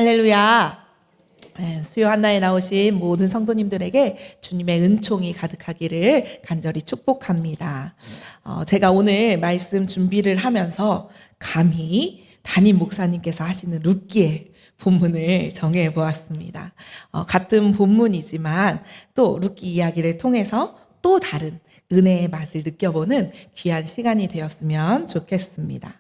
할렐루야. 수요 한나에 나오신 모든 성도님들에게 주님의 은총이 가득하기를 간절히 축복합니다. 제가 오늘 말씀 준비를 하면서 감히 담임 목사님께서 하시는 룻기의 본문을 정해 보았습니다. 같은 본문이지만 또 룻기 이야기를 통해서 또 다른 은혜의 맛을 느껴보는 귀한 시간이 되었으면 좋겠습니다.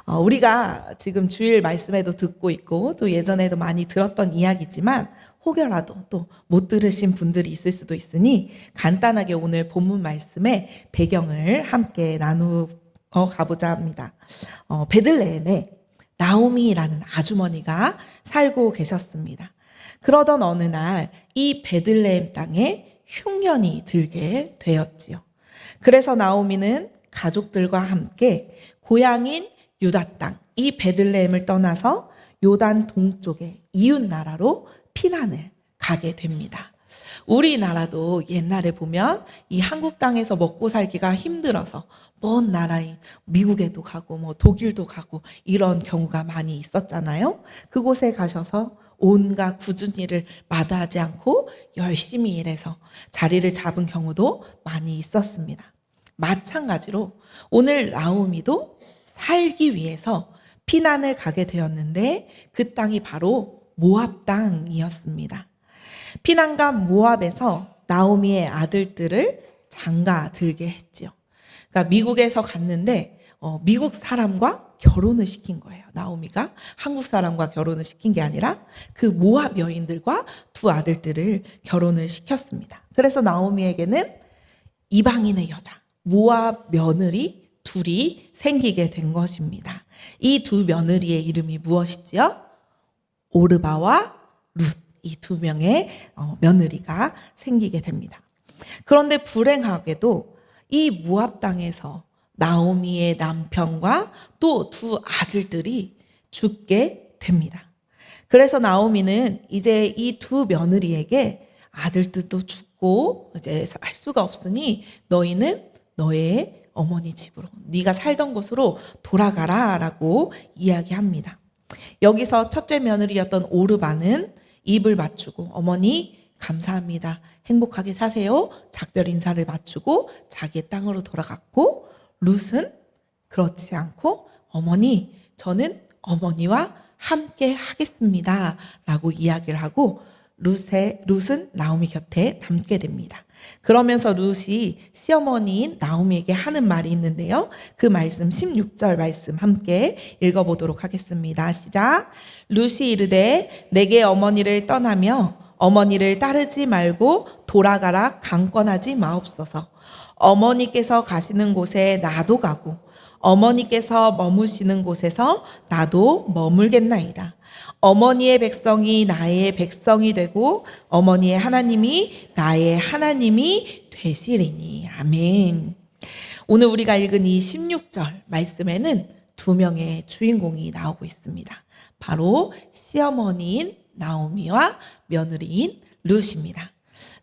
우리가 지금 주일 말씀에도 듣고 있고 또 예전에도 많이 들었던 이야기지만 혹여라도 또 못 들으신 분들이 있을 수도 있으니 간단하게 오늘 본문 말씀의 배경을 함께 나누어 가보자 합니다. 베들레헴에 나오미라는 아주머니가 살고 계셨습니다. 그러던 어느 날 이 베들레헴 땅에 흉년이 들게 되었지요. 그래서 나오미는 가족들과 함께 고향인 유다 땅, 이 베들레헴을 떠나서 요단 동쪽의 이웃 나라로 피난을 가게 됩니다. 우리나라도 옛날에 보면 이 한국 땅에서 먹고 살기가 힘들어서 먼 나라인 미국에도 가고 독일도 가고 이런 경우가 많이 있었잖아요. 그곳에 가셔서 온갖 굳은 일을 마다하지 않고 열심히 일해서 자리를 잡은 경우도 많이 있었습니다. 마찬가지로 오늘 나오미도 살기 위해서 피난을 가게 되었는데 그 땅이 바로 모압 땅이었습니다. 피난간 모압에서 나오미의 아들들을 장가 들게 했지요. 그러니까 미국에서 갔는데 미국 사람과 결혼을 시킨 거예요. 나오미가 한국 사람과 결혼을 시킨 게 아니라 그 모압 여인들과 두 아들들을 결혼을 시켰습니다. 그래서 나오미에게는 이방인의 여자, 모압 며느리 둘이 생기게 된 것입니다. 이 두 며느리의 이름이 무엇이지요? 오르바와 룻, 이 두 명의 며느리가 생기게 됩니다. 그런데 불행하게도 이 모압 땅에서 나오미의 남편과 또 두 아들들이 죽게 됩니다. 그래서 나오미는 이제 이 두 며느리에게 아들들도 죽고 이제 할 수가 없으니 너희는 너의 어머니 집으로, 네가 살던 곳으로 돌아가라 라고 이야기합니다. 여기서 첫째 며느리였던 오르바는 입을 맞추고 어머니 감사합니다, 행복하게 사세요, 작별 인사를 맞추고 자기의 땅으로 돌아갔고, 룻은 그렇지 않고 어머니 저는 어머니와 함께 하겠습니다 라고 이야기를 하고 룻은 나오미 곁에 남게 됩니다. 그러면서 룻이 시어머니인 나오미에게 하는 말이 있는데요. 그 말씀 16절 말씀 함께 읽어보도록 하겠습니다. 시작. 룻이 이르되 내게 어머니를 떠나며 어머니를 따르지 말고 돌아가라 강권하지 마옵소서. 어머니께서 가시는 곳에 나도 가고 어머니께서 머무시는 곳에서 나도 머물겠나이다. 어머니의 백성이 나의 백성이 되고 어머니의 하나님이 나의 하나님이 되시리니. 아멘. 오늘 우리가 읽은 이 16절 말씀에는 두 명의 주인공이 나오고 있습니다. 바로 시어머니인 나오미와 며느리인 룻입니다.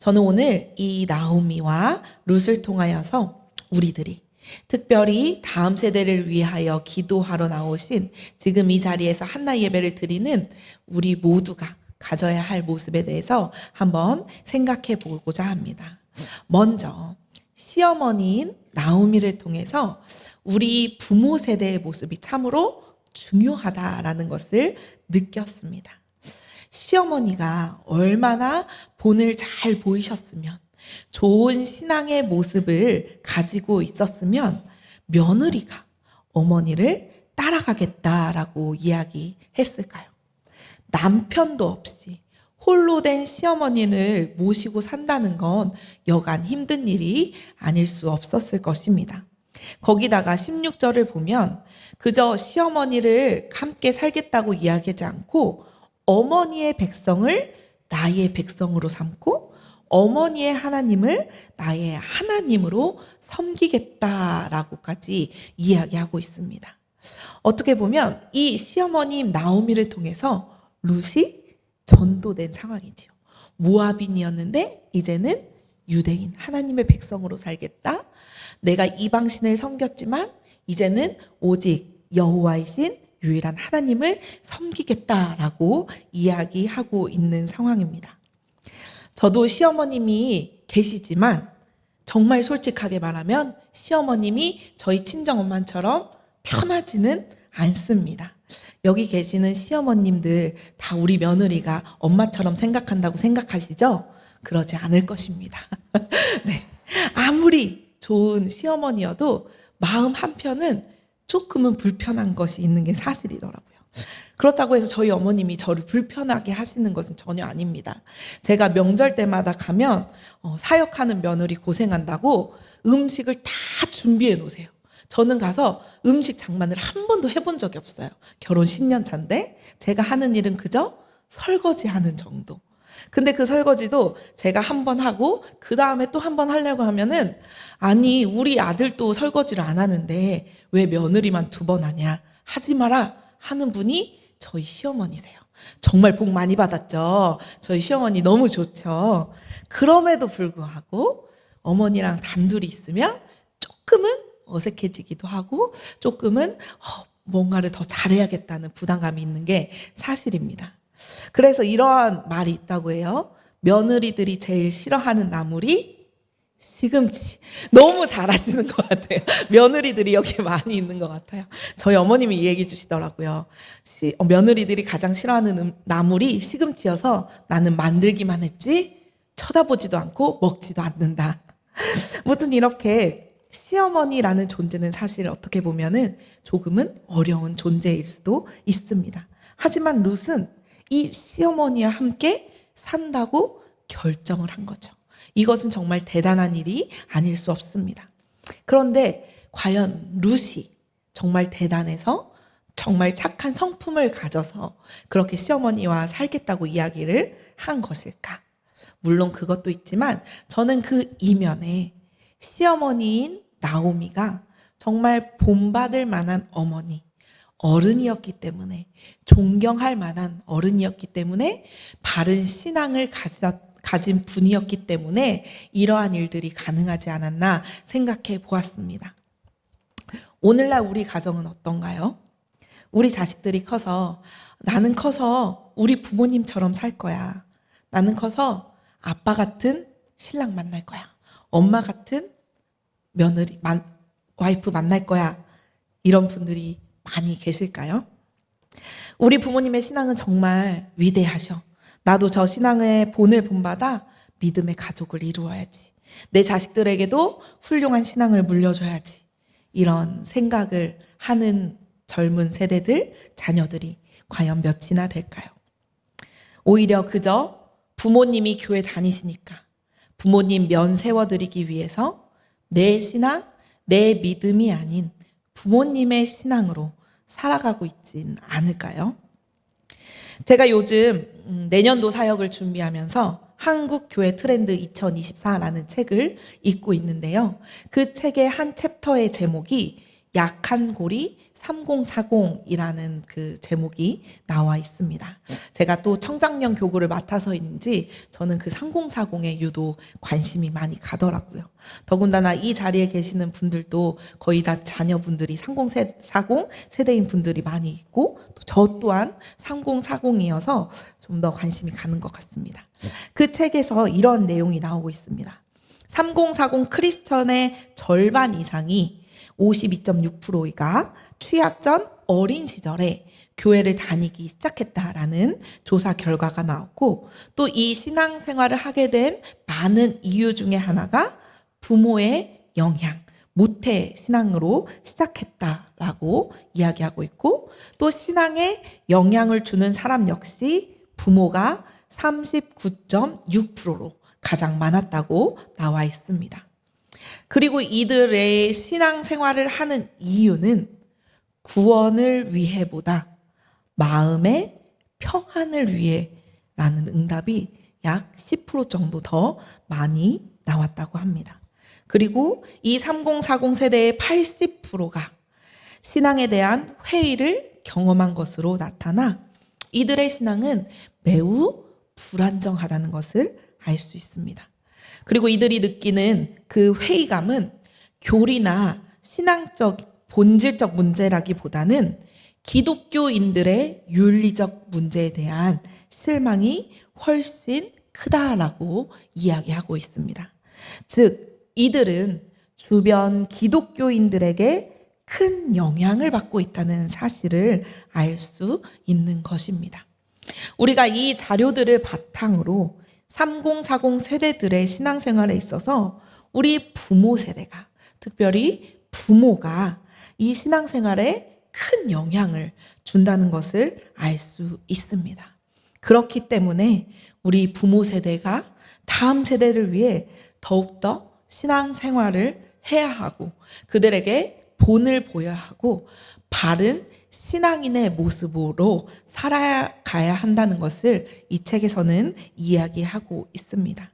저는 오늘 이 나오미와 룻을 통하여서 우리들이 특별히 다음 세대를 위하여 기도하러 나오신 지금 이 자리에서 한나 예배를 드리는 우리 모두가 가져야 할 모습에 대해서 한번 생각해 보고자 합니다. 먼저 시어머니인 나오미를 통해서 우리 부모 세대의 모습이 참으로 중요하다라는 것을 느꼈습니다. 시어머니가 얼마나 본을 잘 보이셨으면, 좋은 신앙의 모습을 가지고 있었으면 며느리가 어머니를 따라가겠다라고 이야기했을까요? 남편도 없이 홀로 된 시어머니를 모시고 산다는 건 여간 힘든 일이 아닐 수 없었을 것입니다. 거기다가 16절을 보면 그저 시어머니를 함께 살겠다고 이야기하지 않고 어머니의 백성을 나의 백성으로 삼고 어머니의 하나님을 나의 하나님으로 섬기겠다라고까지 이야기하고 있습니다. 어떻게 보면 이 시어머님 나오미를 통해서 룻이 전도된 상황이지요. 모압인이었는데 이제는 유대인 하나님의 백성으로 살겠다. 내가 이방신을 섬겼지만 이제는 오직 여호와이신 유일한 하나님을 섬기겠다라고 이야기하고 있는 상황입니다. 저도 시어머님이 계시지만 정말 솔직하게 말하면 시어머님이 저희 친정엄마처럼 편하지는 않습니다. 여기 계시는 시어머님들 다 우리 며느리가 엄마처럼 생각한다고 생각하시죠? 그러지 않을 것입니다. 네. 아무리 좋은 시어머니여도 마음 한편은 조금은 불편한 것이 있는 게 사실이더라고요. 그렇다고 해서 저희 어머님이 저를 불편하게 하시는 것은 전혀 아닙니다. 제가 명절 때마다 가면 사역하는 며느리 고생한다고 음식을 다 준비해 놓으세요. 저는 가서 음식 장만을 한 번도 해본 적이 없어요. 결혼 10년 차인데 제가 하는 일은 그저 설거지하는 정도. 근데 그 설거지도 제가 한 번 하고 그 다음에 또 한 번 하려고 하면은 아니 우리 아들도 설거지를 안 하는데 왜 며느리만 2번 하냐, 하지 마라 하는 분이 저희 시어머니세요. 정말 복 많이 받았죠. 저희 시어머니 너무 좋죠. 그럼에도 불구하고 어머니랑 단둘이 있으면 조금은 어색해지기도 하고 조금은 뭔가를 더 잘해야겠다는 부담감이 있는 게 사실입니다. 그래서 이러한 말이 있다고 해요. 며느리들이 제일 싫어하는 나물이 시금치. 너무 잘하시는 것 같아요. 며느리들이 여기 많이 있는 것 같아요. 저희 어머님이 이 얘기 주시더라고요. 며느리들이 가장 싫어하는 나물이 시금치여서 나는 만들기만 했지 쳐다보지도 않고 먹지도 않는다. 무튼 이렇게 시어머니라는 존재는 사실 어떻게 보면은 조금은 어려운 존재일 수도 있습니다. 하지만 룻은 이 시어머니와 함께 산다고 결정을 한 거죠. 이것은 정말 대단한 일이 아닐 수 없습니다. 그런데 과연 룻이 정말 대단해서 정말 착한 성품을 가져서 그렇게 시어머니와 살겠다고 이야기를 한 것일까? 물론 그것도 있지만 저는 그 이면에 시어머니인 나오미가 정말 본받을 만한 어머니, 어른이었기 때문에 존경할 만한 어른이었기 때문에 바른 신앙을 가진 분이었기 때문에 이러한 일들이 가능하지 않았나 생각해 보았습니다. 오늘날 우리 가정은 어떤가요? 우리 자식들이 커서 나는 커서 우리 부모님처럼 살 거야. 나는 커서 아빠 같은 신랑 만날 거야. 엄마 같은 와이프 만날 거야. 이런 분들이 많이 계실까요? 우리 부모님의 신앙은 정말 위대하셔. 나도 저 신앙의 본을 본받아 믿음의 가족을 이루어야지. 내 자식들에게도 훌륭한 신앙을 물려줘야지. 이런 생각을 하는 젊은 세대들, 자녀들이 과연 몇이나 될까요? 오히려 그저 부모님이 교회 다니시니까 부모님 면 세워드리기 위해서 내 신앙, 내 믿음이 아닌 부모님의 신앙으로 살아가고 있진 않을까요? 제가 요즘 내년도 사역을 준비하면서 한국교회 트렌드 2024라는 책을 읽고 있는데요. 그 책의 한 챕터의 제목이 약한 고리 3040이라는 그 제목이 나와 있습니다. 제가 또 청장년 교구를 맡아서인지 저는 그 3040에 유독 관심이 많이 가더라고요. 더군다나 이 자리에 계시는 분들도 거의 다 자녀분들이 3040 세대인 분들이 많이 있고 또 저 또한 3040이어서 좀 더 관심이 가는 것 같습니다. 그 책에서 이런 내용이 나오고 있습니다. 3040 크리스천의 절반 이상이 52.6%가 취학 전 어린 시절에 교회를 다니기 시작했다라는 조사 결과가 나왔고 또 이 신앙생활을 하게 된 많은 이유 중에 하나가 부모의 영향, 모태 신앙으로 시작했다라고 이야기하고 있고 또 신앙에 영향을 주는 사람 역시 부모가 39.6%로 가장 많았다고 나와 있습니다. 그리고 이들의 신앙생활을 하는 이유는 구원을 위해보다 마음의 평안을 위해라는 응답이 약 10% 정도 더 많이 나왔다고 합니다. 그리고 이 3040 세대의 80%가 신앙에 대한 회의를 경험한 것으로 나타나 이들의 신앙은 매우 불안정하다는 것을 알 수 있습니다. 그리고 이들이 느끼는 그 회의감은 교리나 신앙적 본질적 문제라기보다는 기독교인들의 윤리적 문제에 대한 실망이 훨씬 크다라고 이야기하고 있습니다. 즉, 이들은 주변 기독교인들에게 큰 영향을 받고 있다는 사실을 알 수 있는 것입니다. 우리가 이 자료들을 바탕으로 3040 세대들의 신앙생활에 있어서 우리 부모 세대가, 특별히 부모가 이 신앙생활에 큰 영향을 준다는 것을 알 수 있습니다. 그렇기 때문에 우리 부모 세대가 다음 세대를 위해 더욱더 신앙생활을 해야 하고 그들에게 본을 보여야 하고 바른 신앙인의 모습으로 살아가야 한다는 것을 이 책에서는 이야기하고 있습니다.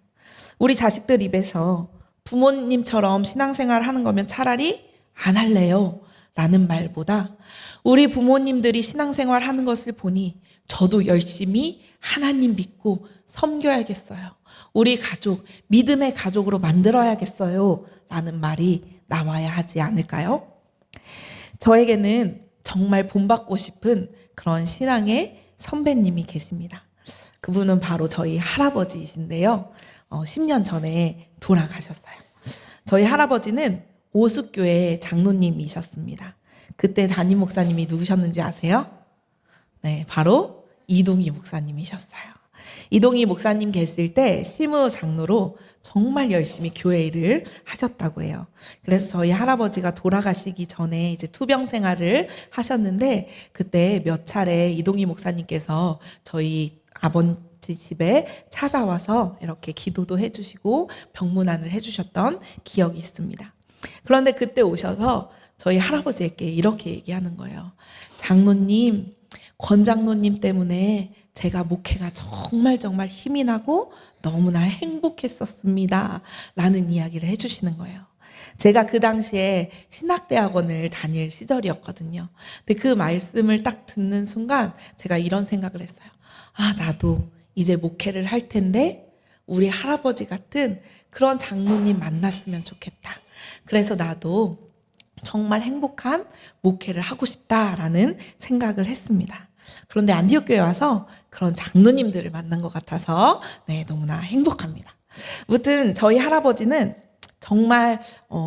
우리 자식들 입에서 부모님처럼 신앙생활 하는 거면 차라리 안 할래요 라는 말보다 우리 부모님들이 신앙생활 하는 것을 보니 저도 열심히 하나님 믿고 섬겨야겠어요. 우리 가족, 믿음의 가족으로 만들어야겠어요 라는 말이 나와야 하지 않을까요? 저에게는 정말 본받고 싶은 그런 신앙의 선배님이 계십니다. 그분은 바로 저희 할아버지이신데요. 10년 전에 돌아가셨어요. 저희 할아버지는 오숫교회 장로님이셨습니다. 그때 담임 목사님이 누구셨는지 아세요? 네, 바로 이동희 목사님이셨어요. 이동희 목사님 계실 때 시무 장로로 정말 열심히 교회 일을 하셨다고 해요. 그래서 저희 할아버지가 돌아가시기 전에 이제 투병 생활을 하셨는데 그때 몇 차례 이동희 목사님께서 저희 아버지 집에 찾아와서 이렇게 기도도 해주시고 병문안을 해주셨던 기억이 있습니다. 그런데 그때 오셔서 저희 할아버지에게 이렇게 얘기하는 거예요. 장로님, 권 장로님 때문에 제가 목회가 정말 힘이 나고 너무나 행복했었습니다 라는 이야기를 해주시는 거예요. 제가 그 당시에 신학대학원을 다닐 시절이었거든요. 근데 그 말씀을 딱 듣는 순간 제가 이런 생각을 했어요. 나도 이제 목회를 할 텐데 우리 할아버지 같은 그런 장로님 만났으면 좋겠다. 그래서 나도 정말 행복한 목회를 하고 싶다라는 생각을 했습니다. 그런데 안디옥 교회 와서 그런 장로님들을 만난 것 같아서 너무나 행복합니다. 아무튼 저희 할아버지는 정말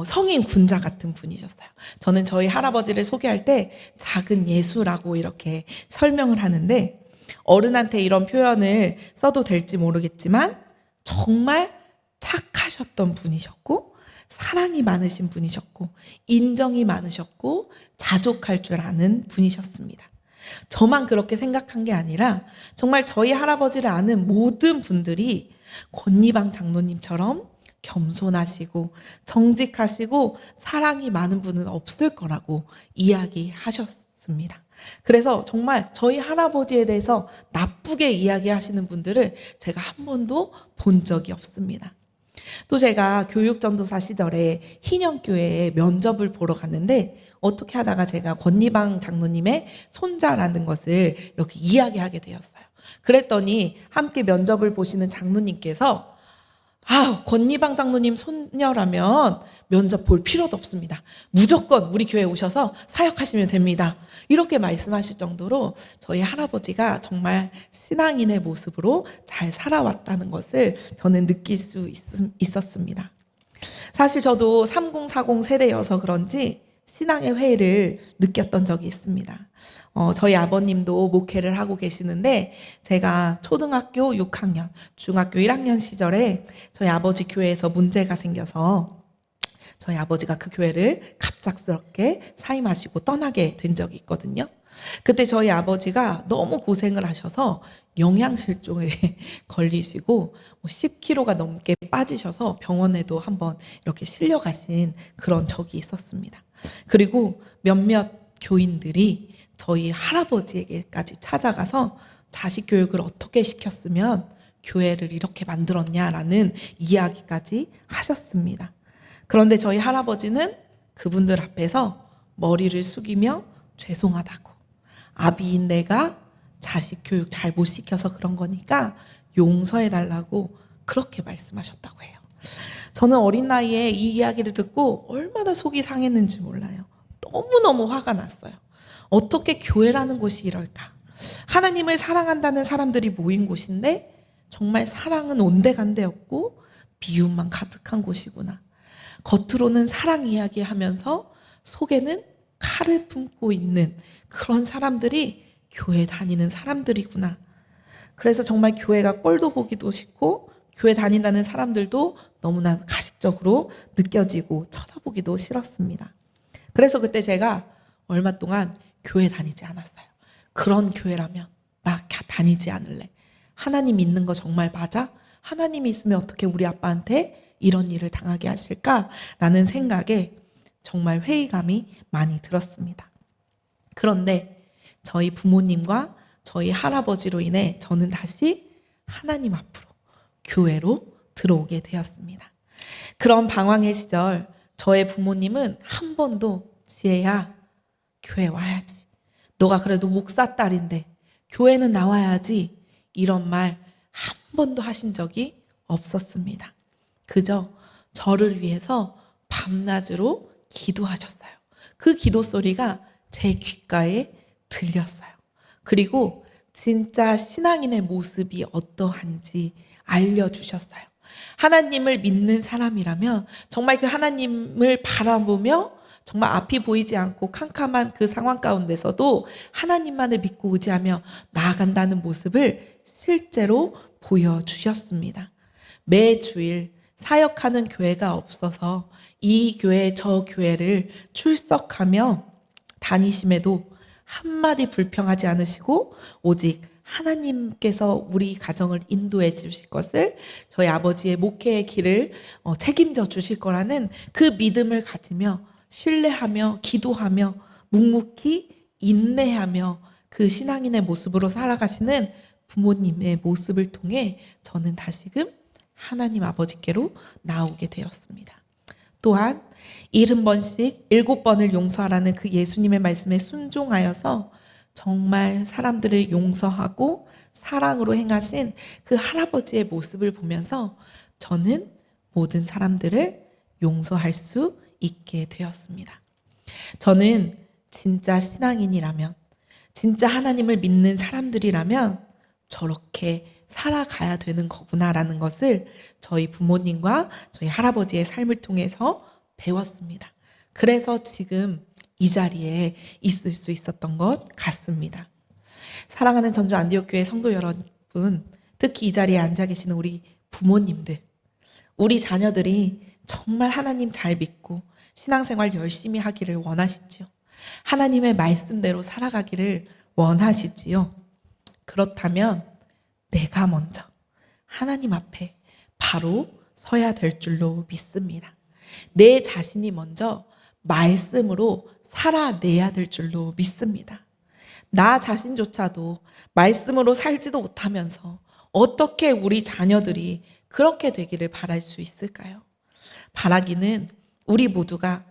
성인 군자 같은 분이셨어요. 저는 저희 할아버지를 소개할 때 작은 예수라고 이렇게 설명을 하는데 어른한테 이런 표현을 써도 될지 모르겠지만 정말 착하셨던 분이셨고 사랑이 많으신 분이셨고 인정이 많으셨고 자족할 줄 아는 분이셨습니다. 저만 그렇게 생각한 게 아니라 정말 저희 할아버지를 아는 모든 분들이 권리방 장로님처럼 겸손하시고 정직하시고 사랑이 많은 분은 없을 거라고 이야기하셨습니다. 그래서 정말 저희 할아버지에 대해서 나쁘게 이야기하시는 분들을 제가 한 번도 본 적이 없습니다. 또 제가 교육전도사 시절에 희년교회에 면접을 보러 갔는데 어떻게 하다가 제가 권리방 장로님의 손자라는 것을 이렇게 이야기하게 되었어요. 그랬더니 함께 면접을 보시는 장로님께서 권리방 장로님 손녀라면 면접 볼 필요도 없습니다. 무조건 우리 교회에 오셔서 사역하시면 됩니다. 이렇게 말씀하실 정도로 저희 할아버지가 정말 신앙인의 모습으로 잘 살아왔다는 것을 저는 느낄 수 있었습니다. 사실 저도 3040 세대여서 그런지 신앙의 회의를 느꼈던 적이 있습니다. 저희 아버님도 목회를 하고 계시는데 제가 초등학교 6학년, 중학교 1학년 시절에 저희 아버지 교회에서 문제가 생겨서 저희 아버지가 그 교회를 갑작스럽게 사임하시고 떠나게 된 적이 있거든요. 그때 저희 아버지가 너무 고생을 하셔서 영양실조에 걸리시고 10kg가 넘게 빠지셔서 병원에도 한번 이렇게 실려가신 그런 적이 있었습니다. 그리고 몇몇 교인들이 저희 할아버지에게까지 찾아가서 자식 교육을 어떻게 시켰으면 교회를 이렇게 만들었냐라는 이야기까지 하셨습니다. 그런데 저희 할아버지는 그분들 앞에서 머리를 숙이며 죄송하다고, 아비인 내가 자식 교육 잘 못 시켜서 그런 거니까 용서해달라고 그렇게 말씀하셨다고 해요. 저는 어린 나이에 이 이야기를 듣고 얼마나 속이 상했는지 몰라요. 너무너무 화가 났어요. 어떻게 교회라는 곳이 이럴까? 하나님을 사랑한다는 사람들이 모인 곳인데 정말 사랑은 온데간데 없고 미움만 가득한 곳이구나. 겉으로는 사랑 이야기하면서 속에는 칼을 품고 있는 그런 사람들이 교회 다니는 사람들이구나. 그래서 정말 교회가 꼴도 보기도 싫고 교회 다닌다는 사람들도 너무나 가식적으로 느껴지고 쳐다보기도 싫었습니다. 그래서 그때 제가 얼마 동안 교회 다니지 않았어요. 그런 교회라면 나 다니지 않을래. 하나님 있는 거 정말 맞아? 하나님이 있으면 어떻게 우리 아빠한테 이런 일을 당하게 하실까라는 생각에 정말 회의감이 많이 들었습니다. 그런데 저희 부모님과 저희 할아버지로 인해 저는 다시 하나님 앞으로 교회로 들어오게 되었습니다. 그런 방황의 시절 저의 부모님은 한 번도 지혜야 교회 와야지. 너가 그래도 목사 딸인데 교회는 나와야지. 이런 말 한 번도 하신 적이 없었습니다. 그저 저를 위해서 밤낮으로 기도하셨어요. 그 기도 소리가 제 귓가에 들렸어요. 그리고 진짜 신앙인의 모습이 어떠한지 알려주셨어요. 하나님을 믿는 사람이라면 정말 그 하나님을 바라보며 정말 앞이 보이지 않고 캄캄한 그 상황 가운데서도 하나님만을 믿고 의지하며 나아간다는 모습을 실제로 보여주셨습니다. 매주일 사역하는 교회가 없어서 이 교회 저 교회를 출석하며 다니심에도 한마디 불평하지 않으시고 오직 하나님께서 우리 가정을 인도해 주실 것을 저희 아버지의 목회의 길을 책임져 주실 거라는 그 믿음을 가지며 신뢰하며 기도하며 묵묵히 인내하며 그 신앙인의 모습으로 살아가시는 부모님의 모습을 통해 저는 다시금 하나님 아버지께로 나오게 되었습니다. 또한 70번씩 7번을 용서하라는 그 예수님의 말씀에 순종하여서 정말 사람들을 용서하고 사랑으로 행하신 그 할아버지의 모습을 보면서 저는 모든 사람들을 용서할 수 있게 되었습니다. 저는 진짜 신앙인이라면, 진짜 하나님을 믿는 사람들이라면 저렇게 살아가야 되는 거구나라는 것을 저희 부모님과 저희 할아버지의 삶을 통해서 배웠습니다. 그래서 지금 이 자리에 있을 수 있었던 것 같습니다. 사랑하는 전주 안디옥교회 성도 여러분, 특히 이 자리에 앉아 계시는 우리 부모님들, 우리 자녀들이 정말 하나님 잘 믿고 신앙생활 열심히 하기를 원하시지요. 하나님의 말씀대로 살아가기를 원하시지요. 그렇다면 내가 먼저 하나님 앞에 바로 서야 될 줄로 믿습니다. 내 자신이 먼저 말씀으로 살아내야 될 줄로 믿습니다. 나 자신조차도 말씀으로 살지도 못하면서 어떻게 우리 자녀들이 그렇게 되기를 바랄 수 있을까요? 바라기는 우리 모두가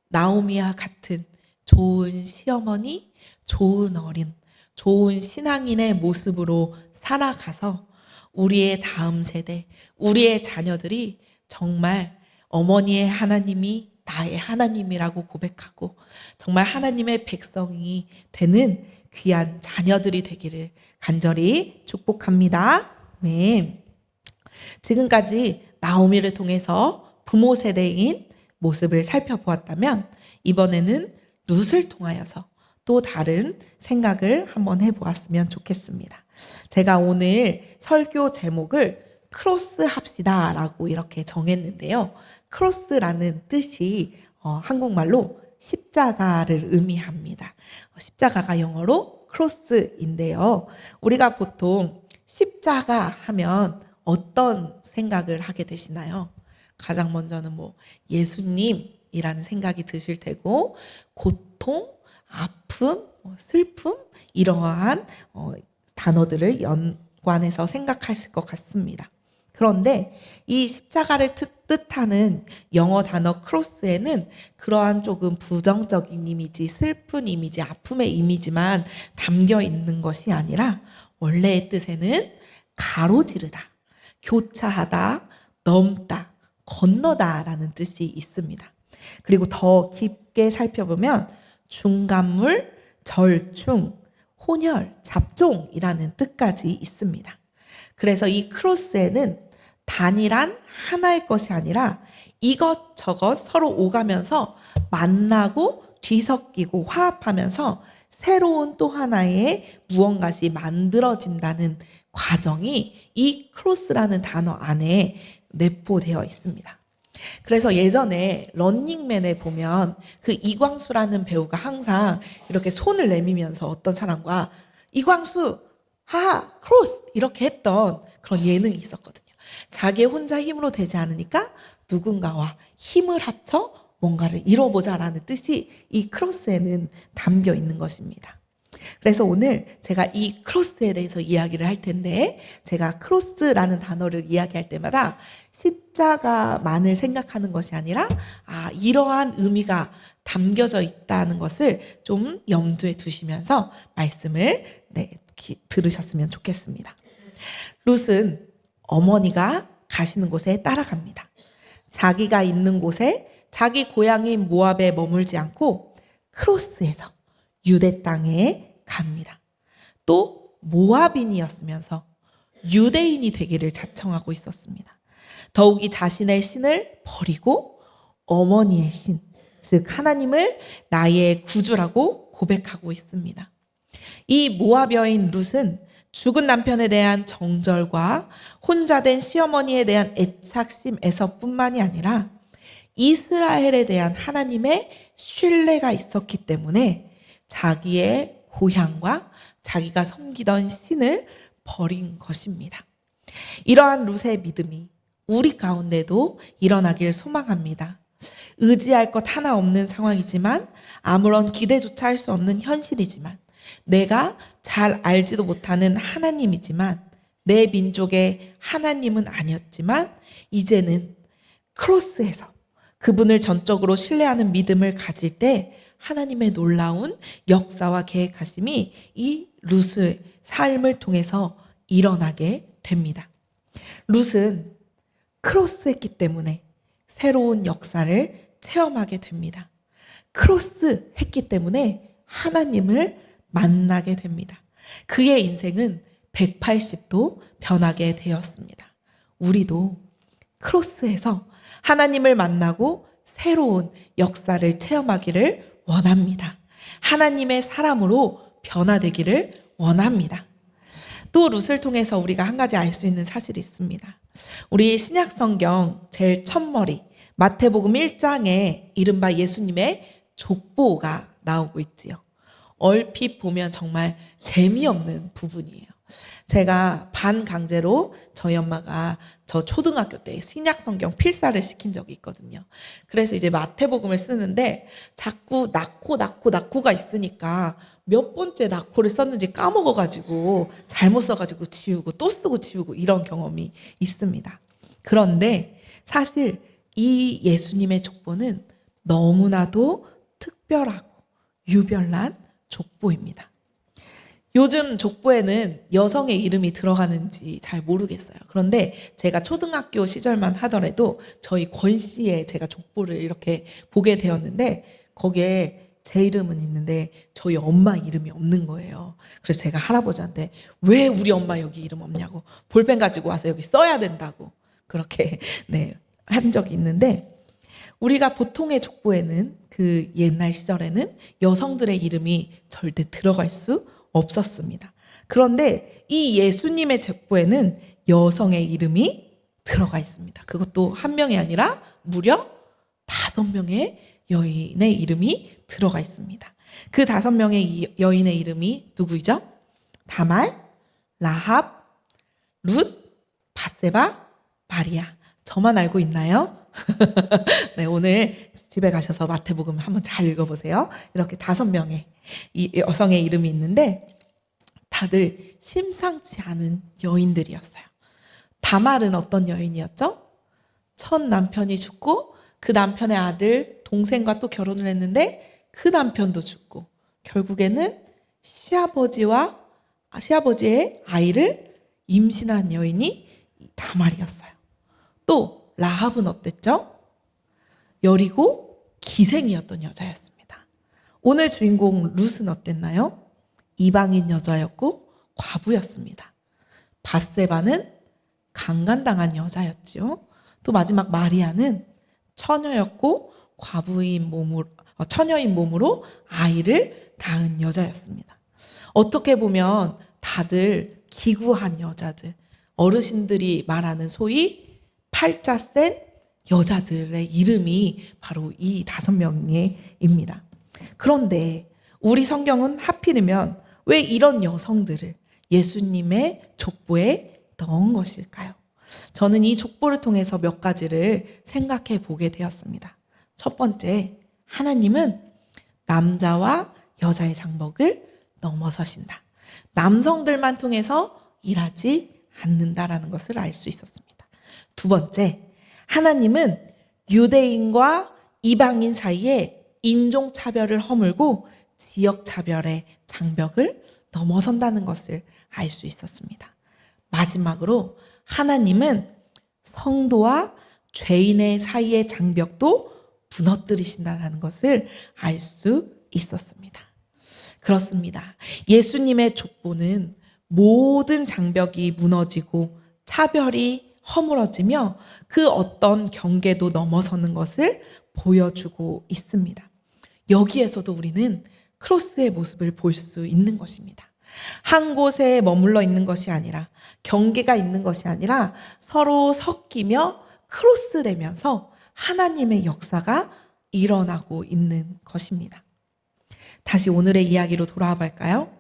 나오미와 같은 좋은 시어머니, 좋은 어린, 좋은 신앙인의 모습으로 살아가서 우리의 다음 세대, 우리의 자녀들이 정말 어머니의 하나님이 나의 하나님이라고 고백하고 정말 하나님의 백성이 되는 귀한 자녀들이 되기를 간절히 축복합니다. 아멘. 지금까지 나오미를 통해서 부모 세대인 모습을 살펴보았다면 이번에는 룻을 통하여서 또 다른 생각을 한번 해보았으면 좋겠습니다. 제가 오늘 설교 제목을 크로스 합시다 라고 이렇게 정했는데요. 크로스라는 뜻이 한국말로 십자가를 의미합니다. 십자가가 영어로 크로스인데요. 우리가 보통 십자가 하면 어떤 생각을 하게 되시나요? 가장 먼저는 예수님이라는 생각이 드실 테고 고통, 아픔, 슬픔 이러한 단어들을 연관해서 생각하실 것 같습니다. 그런데 이 십자가를 뜻하는 영어 단어 크로스에는 그러한 조금 부정적인 이미지, 슬픈 이미지, 아픔의 이미지만 담겨 있는 것이 아니라 원래의 뜻에는 가로지르다, 교차하다, 넘다, 건너다라는 뜻이 있습니다. 그리고 더 깊게 살펴보면 중간물, 절충, 혼혈, 잡종이라는 뜻까지 있습니다. 그래서 이 크로스에는 단일한 하나의 것이 아니라 이것저것 서로 오가면서 만나고 뒤섞이고 화합하면서 새로운 또 하나의 무언가시 만들어진다는 과정이 이 크로스라는 단어 안에 내포되어 있습니다. 그래서 예전에 런닝맨에 보면 그 이광수라는 배우가 항상 이렇게 손을 내밀면서 어떤 사람과 이광수, 하하, 크로스 이렇게 했던 그런 예능이 있었거든요. 자기 혼자 힘으로 되지 않으니까 누군가와 힘을 합쳐 뭔가를 이뤄보자라는 뜻이 이 크로스에는 담겨 있는 것입니다. 그래서 오늘 제가 이 크로스에 대해서 이야기를 할 텐데, 제가 크로스라는 단어를 이야기할 때마다 십자가만을 생각하는 것이 아니라 이러한 의미가 담겨져 있다는 것을 좀 염두에 두시면서 말씀을 들으셨으면 좋겠습니다. 룻은 어머니가 가시는 곳에 따라갑니다. 자기가 있는 곳에 자기 고향인 모압에 머물지 않고 크로스에서 유대 땅에 갑니다. 또 모압인이었으면서 유대인이 되기를 자청하고 있었습니다. 더욱이 자신의 신을 버리고 어머니의 신, 즉 하나님을 나의 구주라고 고백하고 있습니다. 이 모압 여인 룻은 죽은 남편에 대한 정절과 혼자 된 시어머니에 대한 애착심에서 뿐만이 아니라 이스라엘에 대한 하나님의 신뢰가 있었기 때문에 자기의 고향과 자기가 섬기던 신을 버린 것입니다. 이러한 룻의 믿음이 우리 가운데도 일어나길 소망합니다. 의지할 것 하나 없는 상황이지만, 아무런 기대조차 할 수 없는 현실이지만, 내가 잘 알지도 못하는 하나님이지만, 내 민족의 하나님은 아니었지만 이제는 크로스에서 그분을 전적으로 신뢰하는 믿음을 가질 때 하나님의 놀라운 역사와 계획하심이 이 룻의 삶을 통해서 일어나게 됩니다. 룻은 크로스했기 때문에 새로운 역사를 체험하게 됩니다. 크로스했기 때문에 하나님을 만나게 됩니다. 그의 인생은 180도 변하게 되었습니다. 우리도 크로스에서 하나님을 만나고 새로운 역사를 체험하기를 원합니다. 하나님의 사람으로 변화되기를 원합니다. 또 룻을 통해서 우리가 한 가지 알 수 있는 사실이 있습니다. 우리 신약 성경 제일 첫머리 마태복음 1장에 이른바 예수님의 족보가 나오고 있지요. 얼핏 보면 정말 재미없는 부분이에요. 제가 반강제로 저희 엄마가 저 초등학교 때 신약 성경 필사를 시킨 적이 있거든요. 그래서 이제 마태복음을 쓰는데 자꾸 낙호가 있으니까 몇 번째 낙호를 썼는지 까먹어가지고 잘못 써가지고 지우고 또 쓰고 지우고 이런 경험이 있습니다. 그런데 사실 이 예수님의 족보는 너무나도 특별하고 유별난 족보입니다. 요즘 족보에는 여성의 이름이 들어가는지 잘 모르겠어요. 그런데 제가 초등학교 시절만 하더라도 저희 권 씨의 제가 족보를 이렇게 보게 되었는데 거기에 제 이름은 있는데 저희 엄마 이름이 없는 거예요. 그래서 제가 할아버지한테 왜 우리 엄마 여기 이름 없냐고, 볼펜 가지고 와서 여기 써야 된다고 그렇게 한 적이 있는데, 우리가 보통의 족보에는 그 옛날 시절에는 여성들의 이름이 절대 들어갈 수 없었습니다. 그런데 이 예수님의 족보에는 여성의 이름이 들어가 있습니다. 그것도 한 명이 아니라 무려 5명의 여인의 이름이 들어가 있습니다. 그 5명의 여인의 이름이 누구이죠? 다말, 라합, 룻, 바세바, 마리아. 저만 알고 있나요? 네, 오늘 집에 가셔서 마태복음 한번 잘 읽어보세요. 이렇게 5명의 이 여성의 이름이 있는데 다들 심상치 않은 여인들이었어요. 다말은 어떤 여인이었죠? 첫 남편이 죽고 그 남편의 아들 동생과 또 결혼을 했는데 그 남편도 죽고 결국에는 시아버지의 아이를 임신한 여인이 다말이었어요. 또 라합은 어땠죠? 여리고 기생이었던 여자였습니다. 오늘 주인공 룻은 어땠나요? 이방인 여자였고 과부였습니다. 밧세바는 강간당한 여자였지요. 또 마지막 마리아는 처녀였고 처녀인 몸으로 아이를 낳은 여자였습니다. 어떻게 보면 다들 기구한 여자들, 어르신들이 말하는 소위 팔자 센 여자들의 이름이 바로 이 5명입니다. 그런데 우리 성경은 하필이면 왜 이런 여성들을 예수님의 족보에 넣은 것일까요? 저는 이 족보를 통해서 몇 가지를 생각해 보게 되었습니다. 첫 번째, 하나님은 남자와 여자의 장벽을 넘어서신다. 남성들만 통해서 일하지 않는다라는 것을 알 수 있었습니다. 두 번째, 하나님은 유대인과 이방인 사이에 인종차별을 허물고 지역차별의 장벽을 넘어선다는 것을 알 수 있었습니다. 마지막으로 하나님은 성도와 죄인의 사이의 장벽도 무너뜨리신다는 것을 알 수 있었습니다. 그렇습니다. 예수님의 족보는 모든 장벽이 무너지고 차별이 허물어지며 그 어떤 경계도 넘어서는 것을 보여주고 있습니다. 여기에서도 우리는 크로스의 모습을 볼 수 있는 것입니다. 한 곳에 머물러 있는 것이 아니라, 경계가 있는 것이 아니라 서로 섞이며 크로스되면서 하나님의 역사가 일어나고 있는 것입니다. 다시 오늘의 이야기로 돌아와 볼까요?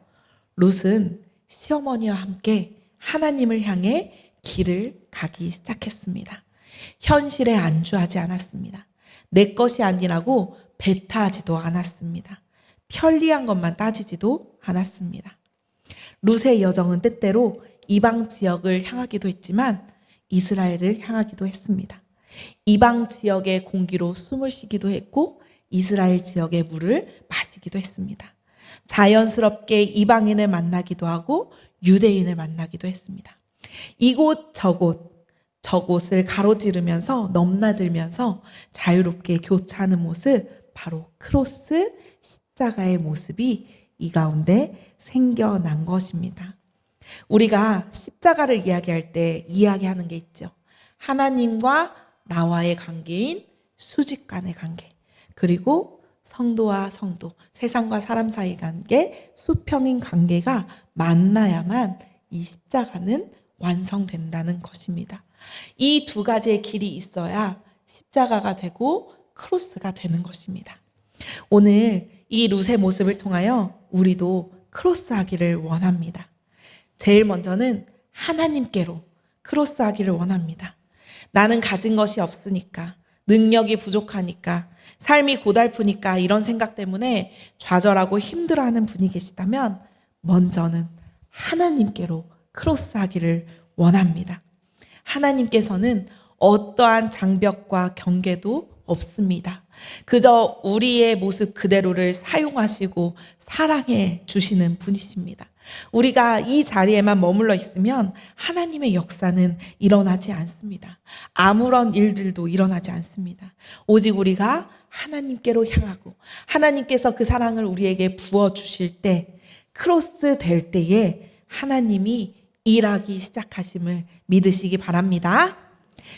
룻은 시어머니와 함께 하나님을 향해 길을 가기 시작했습니다. 현실에 안주하지 않았습니다. 내 것이 아니라고 배타하지도 않았습니다. 편리한 것만 따지지도 않았습니다. 룻의 여정은 때때로 이방 지역을 향하기도 했지만 이스라엘을 향하기도 했습니다. 이방 지역의 공기로 숨을 쉬기도 했고 이스라엘 지역의 물을 마시기도 했습니다. 자연스럽게 이방인을 만나기도 하고 유대인을 만나기도 했습니다. 이곳 저곳을 가로지르면서 넘나들면서 자유롭게 교차하는 모습, 바로 크로스 십자가의 모습이 이 가운데 생겨난 것입니다. 우리가 십자가를 이야기할 때 이야기하는 게 있죠. 하나님과 나와의 관계인 수직 간의 관계, 그리고 성도와 성도, 세상과 사람 사이 관계, 수평인 관계가 만나야만 이 십자가는 완성된다는 것입니다. 이 두 가지의 길이 있어야 십자가가 되고 크로스가 되는 것입니다. 오늘 이 룻의 모습을 통하여 우리도 크로스하기를 원합니다. 제일 먼저는 하나님께로 크로스하기를 원합니다. 나는 가진 것이 없으니까, 능력이 부족하니까, 삶이 고달프니까 이런 생각 때문에 좌절하고 힘들어하는 분이 계시다면 먼저는 하나님께로 크로스하기를 원합니다. 하나님께서는 어떠한 장벽과 경계도 없습니다. 그저 우리의 모습 그대로를 사용하시고 사랑해 주시는 분이십니다. 우리가 이 자리에만 머물러 있으면 하나님의 역사는 일어나지 않습니다. 아무런 일들도 일어나지 않습니다. 오직 우리가 하나님께로 향하고 하나님께서 그 사랑을 우리에게 부어주실 때, 크로스 될 때에 하나님이 일하기 시작하심을 믿으시기 바랍니다.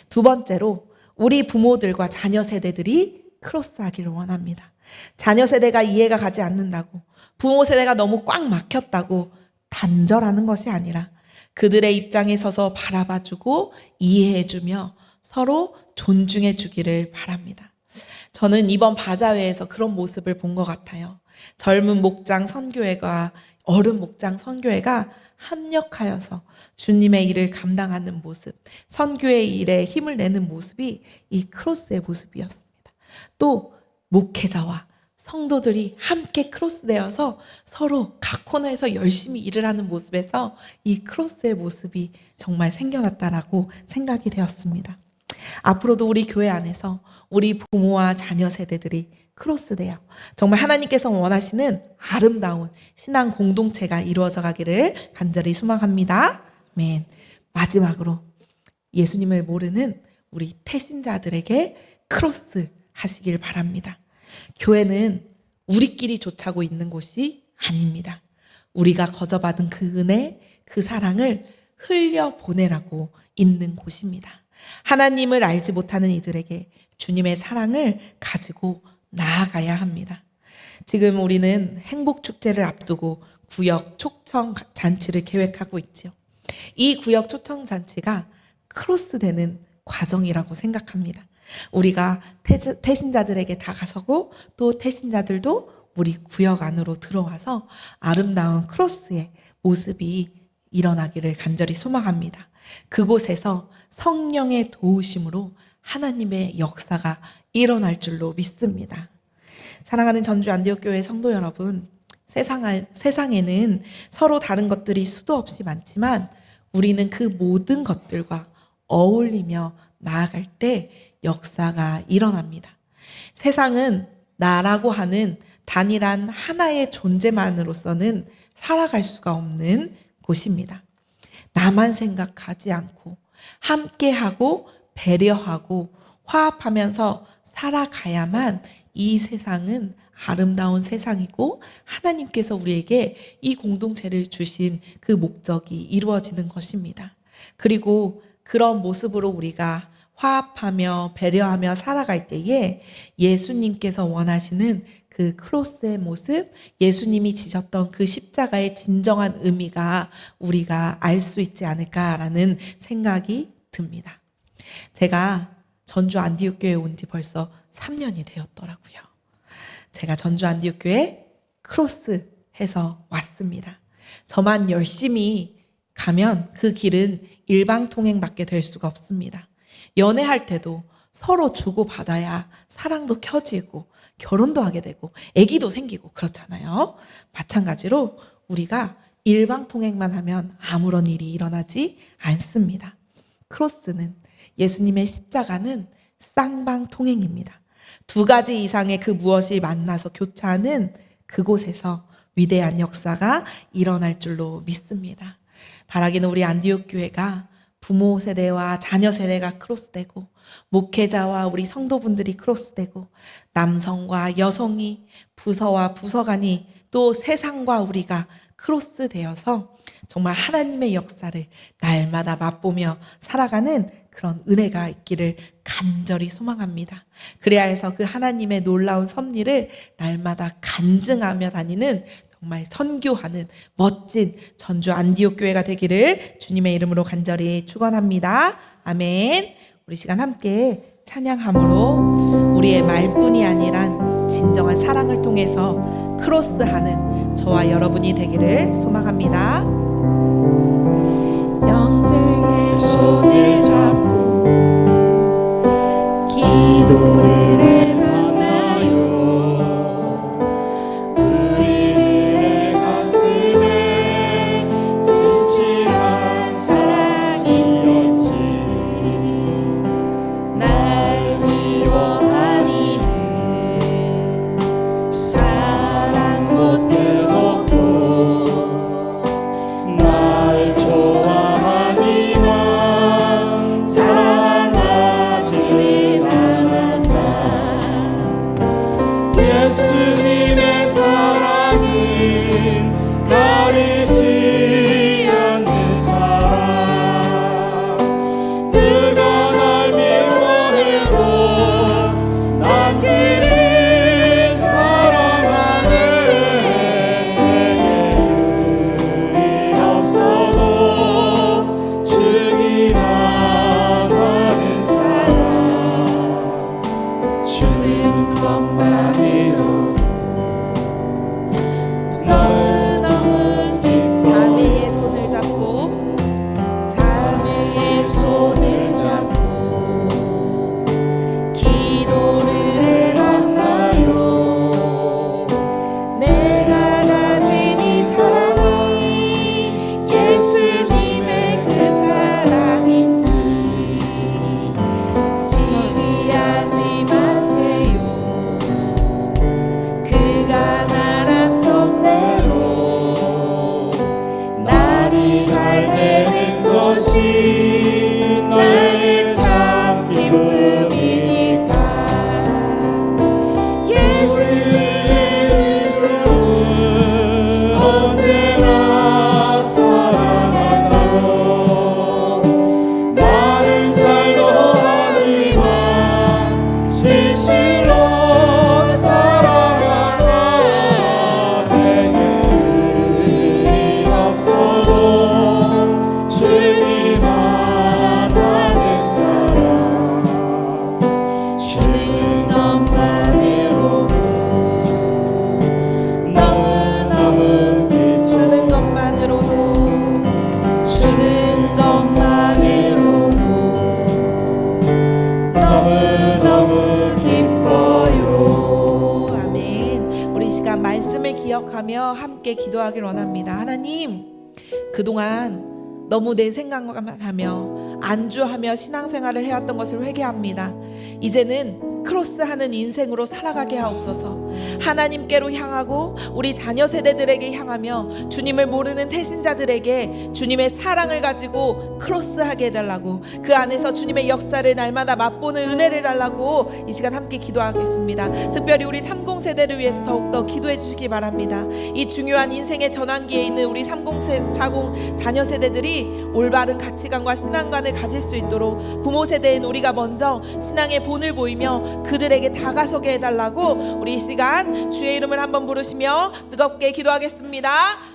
두 번째로, 우리 부모들과 자녀 세대들이 크로스하기를 원합니다. 자녀 세대가 이해가 가지 않는다고, 부모 세대가 너무 꽉 막혔다고 단절하는 것이 아니라 그들의 입장에 서서 바라봐주고 이해해주며 서로 존중해주기를 바랍니다. 저는 이번 바자회에서 그런 모습을 본 것 같아요. 젊은 목장 선교회가, 어른 목장 선교회가 합력하여서 주님의 일을 감당하는 모습, 선교의 일에 힘을 내는 모습이 이 크로스의 모습이었습니다. 또 목회자와 성도들이 함께 크로스되어서 서로 각 코너에서 열심히 일을 하는 모습에서 이 크로스의 모습이 정말 생겨났다라고 생각이 되었습니다. 앞으로도 우리 교회 안에서 우리 부모와 자녀 세대들이 크로스되어 정말 하나님께서 원하시는 아름다운 신앙 공동체가 이루어져 가기를 간절히 소망합니다. 아멘. 마지막으로 예수님을 모르는 우리 태신자들에게 크로스 하시길 바랍니다. 교회는 우리끼리 좇아고 있는 곳이 아닙니다. 우리가 거저받은 그 은혜, 그 사랑을 흘려보내라고 있는 곳입니다. 하나님을 알지 못하는 이들에게 주님의 사랑을 가지고 나아가야 합니다. 지금 우리는 행복축제를 앞두고 구역 초청 잔치를 계획하고 있죠. 이 구역 초청 잔치가 크로스되는 과정이라고 생각합니다. 우리가 태신자들에게 다가서고 또 태신자들도 우리 구역 안으로 들어와서 아름다운 크로스의 모습이 일어나기를 간절히 소망합니다. 그곳에서 성령의 도우심으로 하나님의 역사가 일어날 줄로 믿습니다. 사랑하는 전주 안디옥교회 성도 여러분, 세상에는 서로 다른 것들이 수도 없이 많지만 우리는 그 모든 것들과 어울리며 나아갈 때 역사가 일어납니다. 세상은 나라고 하는 단일한 하나의 존재만으로서는 살아갈 수가 없는 곳입니다. 나만 생각하지 않고 함께하고 배려하고 화합하면서 살아가야만 이 세상은 아름다운 세상이고 하나님께서 우리에게 이 공동체를 주신 그 목적이 이루어지는 것입니다. 그리고 그런 모습으로 우리가 화합하며 배려하며 살아갈 때에 예수님께서 원하시는 그 크로스의 모습, 예수님이 지셨던 그 십자가의 진정한 의미가 우리가 알 수 있지 않을까라는 생각이 듭니다. 제가 전주 안디옥교회에 온 지 벌써 3년이 되었더라고요. 제가 전주 안디옥교회 크로스해서 왔습니다. 저만 열심히 가면 그 길은 일방통행밖에 될 수가 없습니다. 연애할 때도 서로 주고받아야 사랑도 켜지고 결혼도 하게 되고 아기도 생기고 그렇잖아요. 마찬가지로 우리가 일방통행만 하면 아무런 일이 일어나지 않습니다. 크로스는 예수님의 십자가는 쌍방통행입니다. 두 가지 이상의 그 무엇이 만나서 교차하는 그곳에서 위대한 역사가 일어날 줄로 믿습니다. 바라기는 우리 안디옥 교회가 부모 세대와 자녀 세대가 크로스되고 목회자와 우리 성도분들이 크로스되고 남성과 여성이 부서와 부서간이 또 세상과 우리가 크로스되어서 정말 하나님의 역사를 날마다 맛보며 살아가는 그런 은혜가 있기를 간절히 소망합니다. 그래야 해서 그 하나님의 놀라운 섭리를 날마다 간증하며 다니는 정말 선교하는 멋진 전주 안디옥 교회가 되기를 주님의 이름으로 간절히 축원합니다. 아멘. 우리 시간 함께 찬양함으로 우리의 말뿐이 아니란 진정한 사랑을 통해서 크로스하는 저와 여러분이 되기를 소망합니다. 형제의 손을 잡고 기도를 해만나요. 우리들의 가슴에 진실한 사랑이 있는지 날 미워하니는 사랑 못해도 함께 기도하길 원합니다. 하나님, 그동안 너무 내 생각만 하며 안주하며 신앙생활을 해왔던 것을 회개합니다. 이제는 크로스하는 인생으로 살아가게 하옵소서. 하나님께로 향하고 우리 자녀 세대들에게 향하며 주님을 모르는 태신자들에게 주님의 사랑을 가지고 크로스하게 해달라고, 그 안에서 주님의 역사를 날마다 맛보는 은혜를 달라고 이 시간 함께 기도하겠습니다. 특별히 우리 30세대를 위해서 더욱더 기도해 주시기 바랍니다. 이 중요한 인생의 전환기에 있는 우리 30, 40 자녀 세대들이 올바른 가치관과 신앙관을 가질 수 있도록 부모 세대인 우리가 먼저 신앙의 본을 보이며 그들에게 다가서게 해달라고 우리 이 시간 주의 이름을 한번 부르시며 뜨겁게 기도하겠습니다.